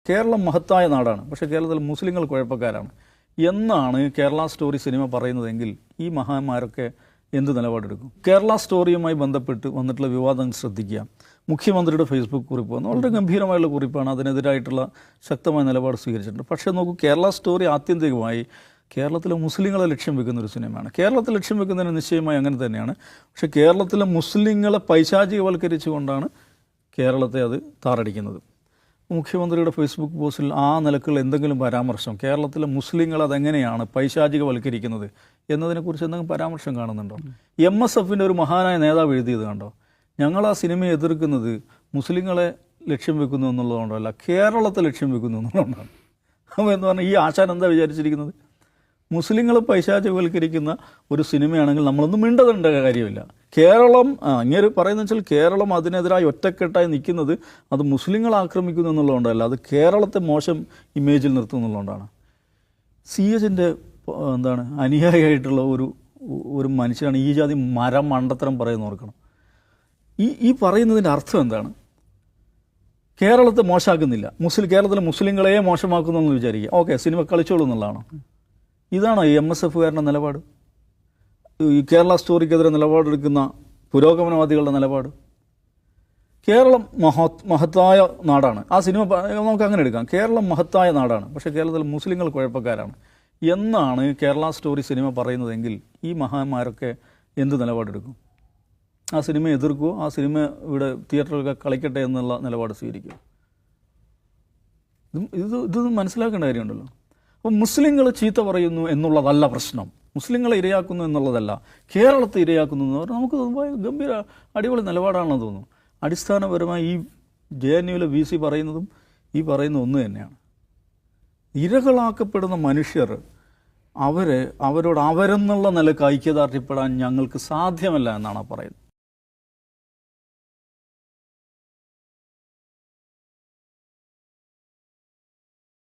കേരളം മഹത്തായ നാടാണ്, പക്ഷേ കേരളത്തിൽ മുസ്ലിങ്ങൾ കുഴപ്പക്കാരാണ് എന്നാണ് കേരള സ്റ്റോറി സിനിമ പറയുന്നതെങ്കിൽ ഈ മഹാന്മാരൊക്കെ എന്ത് നിലപാടെടുക്കും? കേരള സ്റ്റോറിയുമായി ബന്ധപ്പെട്ട് വന്നിട്ടുള്ള വിവാദം ശ്രദ്ധിക്കുക. മുഖ്യമന്ത്രിയുടെ ഫേസ്ബുക്ക് കുറിപ്പ് വന്നു, വളരെ ഗംഭീരമായുള്ള കുറിപ്പാണ്, അതിനെതിരായിട്ടുള്ള ശക്തമായ നിലപാട് സ്വീകരിച്ചിട്ടുണ്ട്. പക്ഷേ നോക്കൂ, കേരള സ്റ്റോറി ആത്യന്തികമായി കേരളത്തിലെ മുസ്ലിങ്ങളെ ലക്ഷ്യം വെക്കുന്ന ഒരു സിനിമയാണ്. കേരളത്തിൽ ലക്ഷ്യം വെക്കുന്നതിന് നിശ്ചയമായി അങ്ങനെ തന്നെയാണ്. പക്ഷേ കേരളത്തിലെ മുസ്ലിങ്ങളെ പൈശാചികവൽക്കരിച്ചുകൊണ്ടാണ് കേരളത്തെ അത് താറടിക്കുന്നത്. മുഖ്യമന്ത്രിയുടെ ഫേസ്ബുക്ക് പോസ്റ്റിൽ ആ നിലക്കുള്ള എന്തെങ്കിലും പരാമർശം, കേരളത്തിലെ മുസ്ലിങ്ങൾ അതെങ്ങനെയാണ് പൈശാചികവൽക്കരിക്കുന്നത് എന്നതിനെക്കുറിച്ച് എന്തെങ്കിലും പരാമർശം കാണുന്നുണ്ടോ? MSFൻ്റെ ഒരു മഹാനായ നേതാവ് എഴുതിയത് കണ്ടോ? ഞങ്ങൾ ആ സിനിമയെ എതിർക്കുന്നത് മുസ്ലിങ്ങളെ ലക്ഷ്യം വെക്കുന്നു എന്നുള്ളതുകൊണ്ടല്ല, കേരളത്തെ ലക്ഷ്യം വെക്കുന്നു എന്നുള്ളതുകൊണ്ടാണ്. അപ്പോൾ എന്ന് പറഞ്ഞാൽ ഈ ആശാൻ എന്താ വിചാരിച്ചിരിക്കുന്നത്? മുസ്ലിങ്ങളെ പൈശാചികവൽക്കരിക്കുന്ന ഒരു സിനിമയാണെങ്കിൽ നമ്മളൊന്നും മിണ്ടതേണ്ട കാര്യമില്ല. കേരളം ഇങ്ങനെ പറയുന്നത് വെച്ചാൽ കേരളം അതിനെതിരായി ഒറ്റക്കെട്ടായി നിൽക്കുന്നത് അത് മുസ്ലിങ്ങൾ ആക്രമിക്കുന്നു എന്നുള്ളതുകൊണ്ടല്ല, അത് കേരളത്തെ മോശം ഇമേജിൽ നിർത്തുന്നുള്ളതുകൊണ്ടാണ്. CHൻ്റെ അനുയായിയായിട്ടുള്ള ഒരു മനുഷ്യനാണ് ഈ ജാതി മണ്ടത്തരം പറയുന്ന ഓർക്കണം. ഈ പറയുന്നതിൻ്റെ അർത്ഥം എന്താണ്? കേരളത്തെ മോശമാക്കുന്നില്ല, കേരളത്തിലെ മുസ്ലിങ്ങളെ മോശമാക്കുന്നു എന്ന് വിചാരിക്കുക. ഓക്കെ, സിനിമ കളിച്ചോളൂ എന്നുള്ളതാണോ? ഇതാണോ ഈ MSFകാരുടെ നിലപാട്? ഈ കേരള സ്റ്റോറിക്കെതിരെ നിലപാടെടുക്കുന്ന പുരോഗമനവാദികളുടെ നിലപാട്? കേരളം മഹത്തായ നാടാണ്, ആ സിനിമ നമുക്ക് അങ്ങനെ എടുക്കാം. കേരളം മഹത്തായ നാടാണ്, പക്ഷേ കേരളത്തിൽ മുസ്ലിങ്ങൾ കുഴപ്പക്കാരാണ് എന്നാണ് കേരള സ്റ്റോറി സിനിമ പറയുന്നതെങ്കിൽ ഈ മഹാന്മാരൊക്കെ എന്ത് നിലപാടെടുക്കും? ആ സിനിമയെ എതിർക്കുമോ? ആ സിനിമ ഇവിടെ തിയേറ്ററിലൊക്കെ കളിക്കട്ടെ എന്നുള്ള നിലപാട് സ്വീകരിക്കും? ഇതൊന്നും മനസ്സിലാക്കേണ്ട കാര്യമുണ്ടല്ലോ. അപ്പോൾ മുസ്ലിങ്ങൾ ചീത്ത പറയുന്നു എന്നുള്ളതല്ല പ്രശ്നം, മുസ്ലിങ്ങളെ ഇരയാക്കുന്നു എന്നുള്ളതല്ല, കേരളത്തെ ഇരയാക്കുന്നു എന്ന് പറഞ്ഞാൽ നമുക്ക് ഗംഭീര അടിപൊളി നിലപാടാണെന്ന് തോന്നുന്നു. അടിസ്ഥാനപരമായി ഈ JNUവിലെ VC പറയുന്നതും ഈ പറയുന്ന ഒന്ന് തന്നെയാണ്. ഇരകളാക്കപ്പെടുന്ന മനുഷ്യർ അവരോട് അവരെന്നുള്ള നിലക്ക് ഐക്യദാർഢ്യപ്പെടാൻ ഞങ്ങൾക്ക് സാധ്യമല്ല എന്നാണ് പറയുന്നത്.